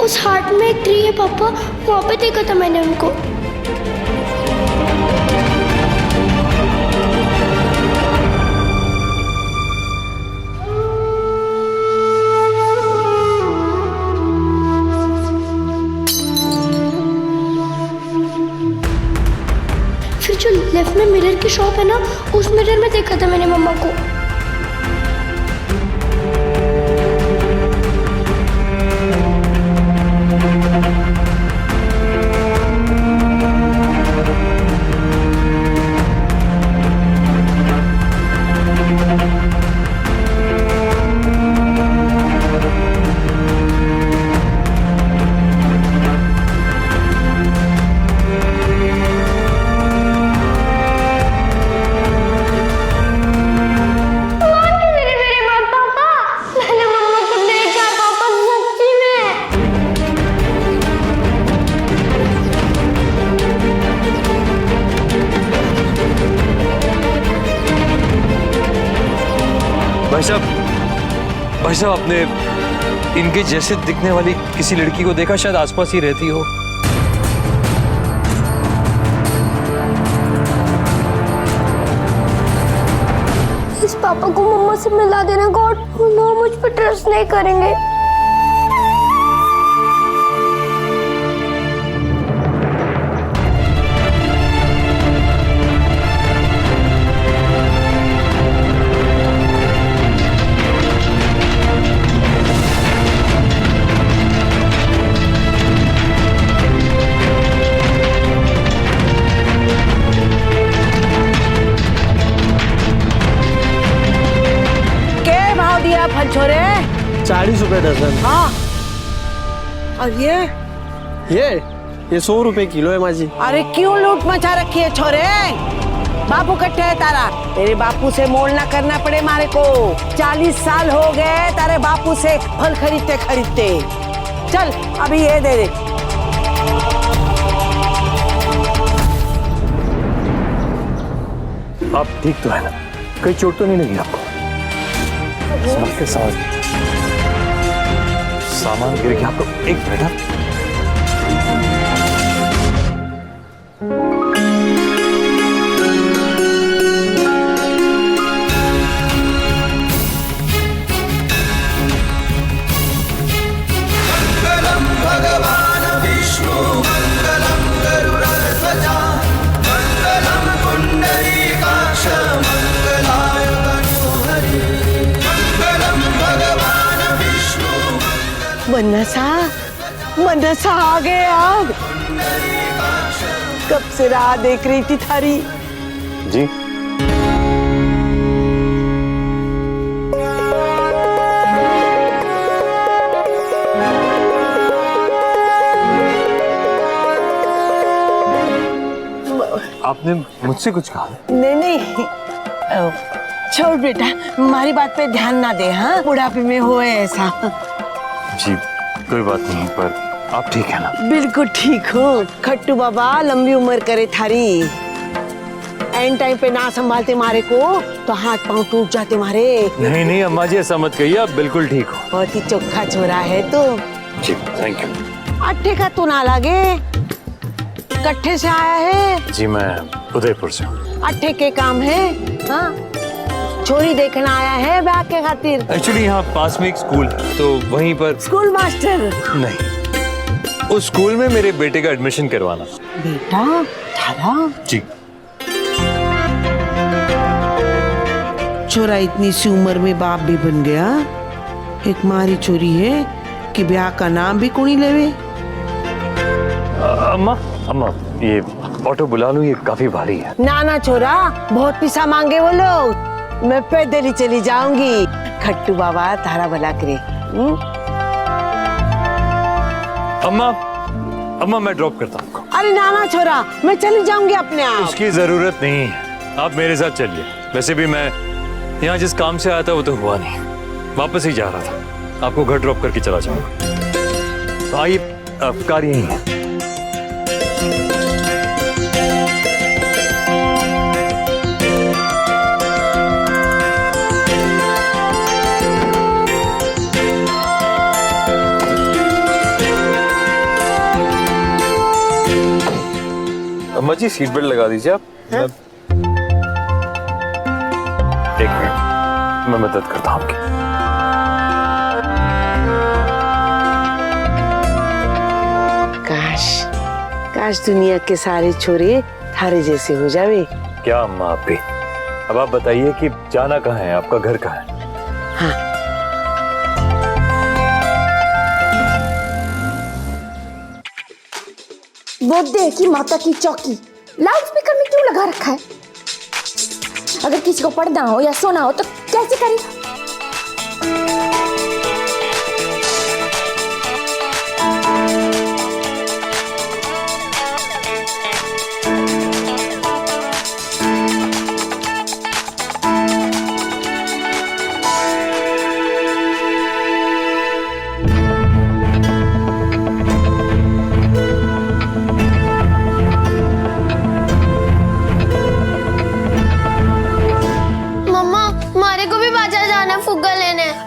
उस हार्ट में एक ट्री है पापा, वहाँ पे देखा था मैंने उनको। फिर जो लेफ्ट में मिरर की शॉप है ना, उस मिरर में देखा था मैंने मम्मा को। भाई साहब आपने इनके जैसे दिखने वाली किसी लड़की को देखा? शायद आसपास ही रहती हो। इस पापा को मम्मा से मिला देना गॉड, मम्मा मुझ पर ट्रस्ट नहीं करेंगे। फल छोरे 40 रुपए दर्जन। हाँ, और ये 100 रुपए किलो है माँ जी। अरे क्यों लूट मचा रखी है छोरे? बापू कट्टे है तारा, तेरे बापू से मोल ना करना पड़े मारे को। 40 साल हो गए तारे बापू से फल खरीदते खरीदते। चल अभी ये दे दे। आप ठीक तो है ना? कहीं चोट तो नहीं लगी आपको? सबके साथ सामान गिर गया आपको? एक मिनट। मंगलम भगवान विष्णु मंगलम गरुड़ध्वजा मंगलम पुंडरीकाक्ष मंगलाय तनोहरि। मनसा आ गए आप। कब से राह देख रही थी थारी। जी आपने मुझसे कुछ कहा? नहीं, छोड़ बेटा, हमारी बात पे ध्यान ना दे। हाँ, बुढ़ापे में हो ऐसा। जी कोई बात नहीं, पर आप ठीक है ना? बिल्कुल ठीक हो। खट्टू बाबा लंबी उम्र करे थारी। एंड टाइम पे ना संभालते मारे को तो हाथ पांव टूट जाते मारे। नहीं नहीं अम्मा जी, ऐसा मत कहिए, आप बिल्कुल ठीक हो। बहुत ही चोखा छोरा है तो। जी थैंक यू। अट्ठे का तू ना लागे, कट्ठे से आया है? जी मैं उदयपुर से हूँ। अट्ठे के काम है? हाँ, छोरी देखना आया है ब्याह के खातिर? एक्चुअली यहाँ पास में एक स्कूल है तो वहीं पर। School master? नहीं, उस स्कूल में मेरे बेटे का एडमिशन करवाना। बेटा थारा? जी। छोरा इतनी सी उम्र में बाप भी बन गया। एक मारी चोरी है कि ब्याह का नाम भी कुणी लेवे। अम्मा ये ऑटो बुला लूं, ये काफी भारी है। ना छोरा, बहुत पैसा मांगे वो लोग। मैं पैदल ही चली जाऊंगी। खट्टू बाबा तारा भला करे। अम्मा मैं ड्रॉप करता हूँ। अरे ना छोरा, मैं चली जाऊंगी अपने आप। उसकी जरूरत नहीं है, आप मेरे साथ चलिए। वैसे भी मैं यहाँ जिस काम से आया था वो तो हुआ नहीं, वापस ही जा रहा था। आपको घर ड्रॉप करके चला जाऊंगा। तो आइए, कार यहीं है। अम्मा जी सीट बेल्ट लगा दीजिए आप। एक मिनट, मैं मदद करता हूँ आपकी। काश काश दुनिया के सारे छोरे थारे जैसे हो जावे। क्या अम्मा आप भी, अब आप बताइए कि जाना कहाँ है, आपका घर कहाँ है? हाँ बर्थडे की माता की चौकी लाउड स्पीकर में क्यों लगा रखा है? अगर किसी को पढ़ना हो या सोना हो तो कैसे करें?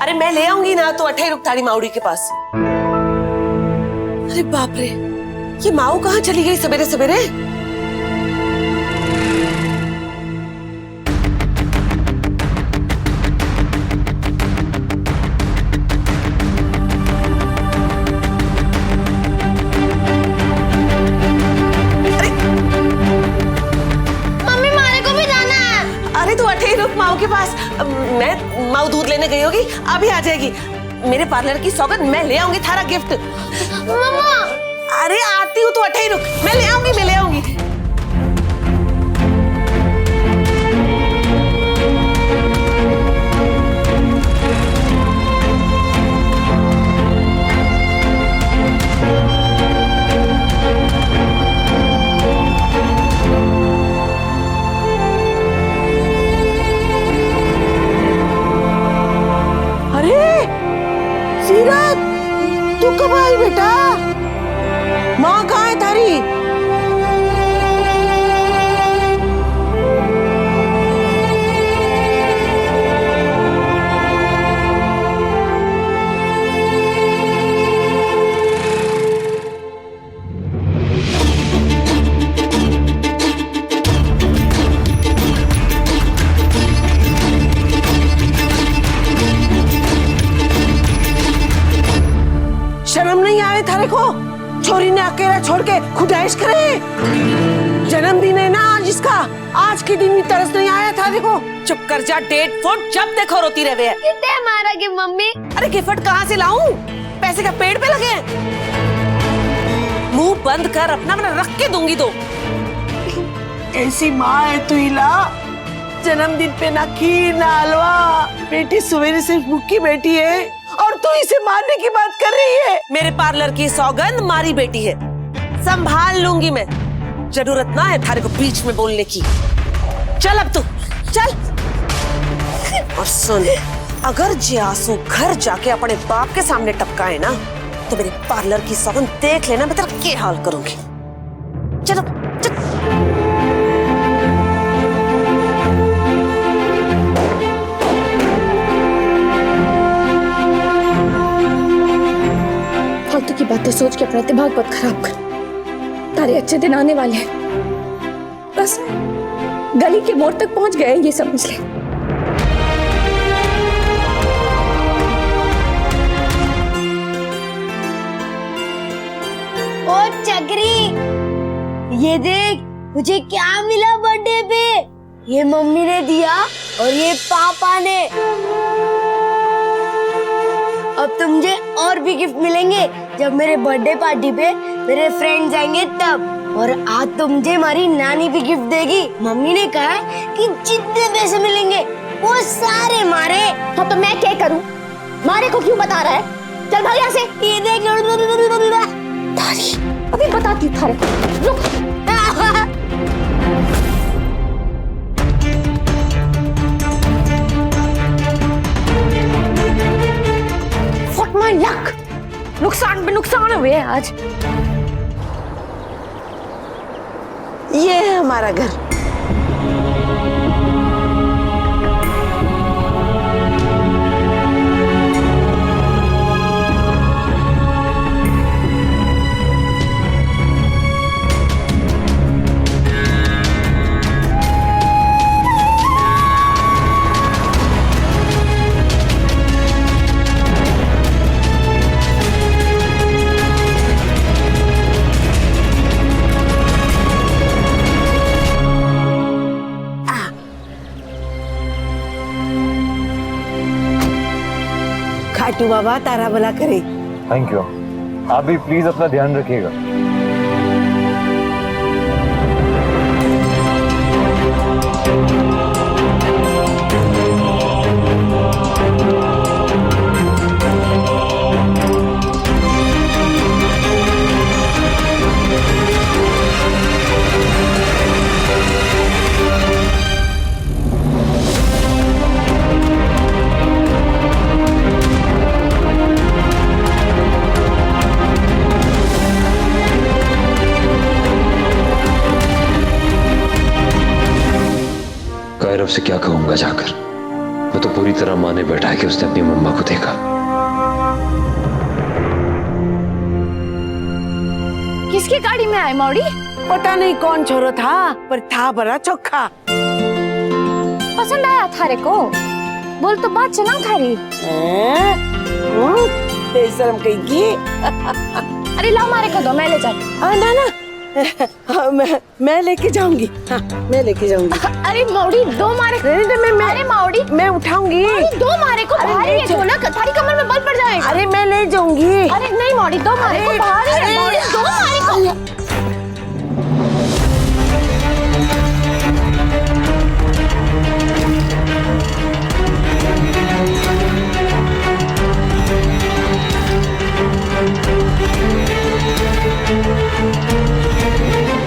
अरे मैं ले आऊंगी ना, तो अठे रुक तारी माउड़ी के पास। अरे बाप रे, ये माऊ कहाँ चली गई सवेरे सवेरे? मम्मी मारे को भी जाना है। अरे तू अठे रुक माऊ के पास, मैं माऊ दूध लेने गई होगी, अभी आ जाएगी। मेरे पार्लर की सौगंध, मैं ले आऊंगी थारा गिफ्ट। मम्मा अरे आती हूँ, तू अठे ही रुक, मैं ले आऊंगी, मैं ले आऊंगी। सीरत, तू कब आई बेटा? माँ कहाँ है थारी? शर्म नहीं आवे थारे को? छोरी ने अकेला छोड़ के खुदाइश करे। जन्मदिन है ना आज इसका, आज के दिन भी तरस नहीं आया थारे को? चुप कर जा, डेट फुट, जब देखो रोती रहे। कितने मारा कि मम्मी? अरे गिफ्ट कहाँ से लाऊं? पैसे का पेड़ पे लगे? मुंह बंद कर, अपना रख के दूंगी तो। ऐसी माँ है तू इला, जन्मदिन पे ना खीर ना हलवा, बेटी सवेरे से भूखी बैठी है और तू इसे मारने की बात कर रही है। मेरे पार्लर की सौगंध मारी बेटी है, संभाल लूंगी मैं। जरूरत ना है थारे को बीच में बोलने की। चल अब तू चल। और सुन, अगर जे आंसू घर जाके अपने बाप के सामने टपकाए ना, तो मेरे पार्लर की सौगंध देख लेना मैं तेरा क्या हाल करूंगी। चलो चल। फालतू की बातें सोच के अपना दिमाग मत खराब कर। तारे अच्छे दिन आने वाले हैं, बस गली के मोड़ तक पहुंच गए ये समझ ले। ओ चक्री, ये देख मुझे क्या मिला बर्थडे पे। ये मम्मी ने दिया और ये पापा ने। अब तो मुझे और भी गिफ्ट मिलेंगे जब मेरे बर्थडे पार्टी पे मेरे फ्रेंड्स आएंगे तब। और आज तो मुझे हमारी नानी भी गिफ्ट देगी। मम्मी ने कहा है कि जितने पैसे मिलेंगे वो सारे मारे। हाँ तो मैं क्या करूं? मारे को क्यों बता रहा है? चल भाग यहाँ से। ये देख तारी, अभी बताती हूँ थारे को। रुक। नुकसान पे नुकसान हुए आज। ये है हमारा घर। बिट्टू बाबा तारा भला करे। Thank you. आप भी प्लीज अपना ध्यान रखिएगा। कायरव से क्या कहूंगा जाकर? वो तो पूरी तरह माने बैठा है कि उसने अपनी मम्मा को देखा। किसकी गाड़ी में आए मौड़ी? पता नहीं कौन छोरो था, पर था बड़ा चोखा। पसंद आया थारे को? बोल तो बात चला थारी। बेशरम कहेगी। अरे लाओ मारे को दो, मैं ले जाती। ना ना मैं लेके जाऊंगी। हाँ, मैं लेके जाऊंगी। अरे मौड़ी दो मारे। अरे मौड़ी मैं उठाऊंगी। दो मारे को भारी है जो ना, थारी कमर में बल पड़ जाएगा। अरे मैं ले जाऊंगी। अरे नहीं मौड़ी, दो मारे को भारी है मौड़ी, दो मारे को।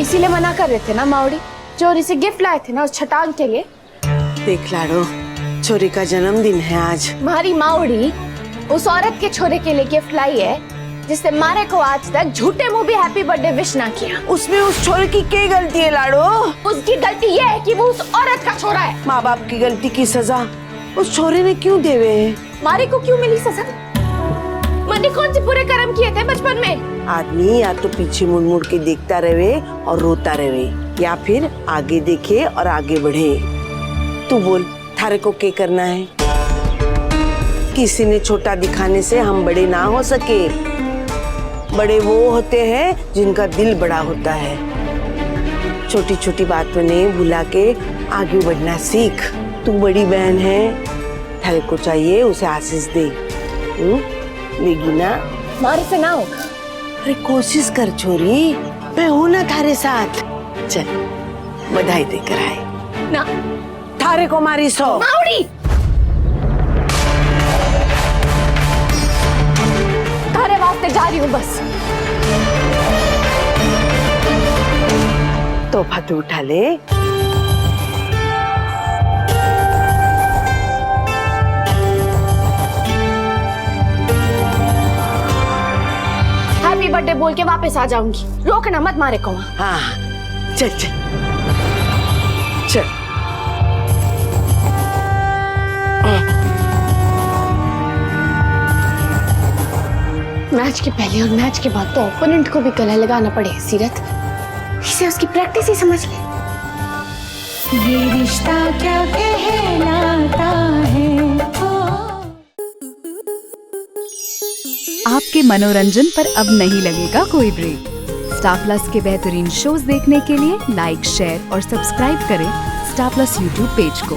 इसीलिए मना कर रहे थे ना मौड़ी, चोरी से गिफ्ट लाए थे ना उस छटांग के लिए। देख लाडो, छोरी का जन्मदिन है आज। मारी माउड़ी उस औरत के छोरे के लिए गिफ्ट लाई है जिससे मारे को आज तक झूठे मुंह भी हैप्पी बर्थडे विश ना किया। उसमें उस छोरे की क्या गलती है लाडो? उसकी गलती ये है कि वो उस औरत का छोरा है। माँ बाप की गलती की सजा उस छोरे ने क्यों देवे? मारे को क्यों मिली सजा? मैंने कौन से बुरे कर्म किए थे बचपन में? आदमी या तो पीछे मुड़ मुड़ के देखता रहे और रोता रहे, या फिर आगे देखे और आगे बढ़े। तू बोल, थारे को क्या करना है? किसी ने छोटा दिखाने से हम बड़े ना हो सके। बड़े वो होते हैं जिनका दिल बड़ा होता है। छोटी छोटी बातों ने भुला के आगे बढ़ना सीख। तू बड़ी बहन है, थारे को चाहिए उसे आशीष दे। लेगी ना? मारे से ना होगा। अरे कोशिश कर छोरी, मैं हूं ना थारे साथ। चल बधाई देकर आए ना। थारे को मारी सो माउड़ी थारे वास्ते जा रही हूँ बस। तोहफा तो उठा ले। हैप्पी बर्थडे बोल के वापस आ जाऊंगी, रोकना मत मारे को। हाँ चल चल चल। मैच के पहले और मैच के बाद तो ओपोनेंट को भी गला लगाना पड़े। सीरत, इसे उसकी प्रैक्टिस ही समझ ले। ये रिश्ता क्या कहलाता है। आपके मनोरंजन पर अब नहीं लगेगा कोई ब्रेक। स्टार प्लस के बेहतरीन शोज देखने के लिए लाइक, शेयर और सब्सक्राइब करें स्टार प्लस यूट्यूब पेज को।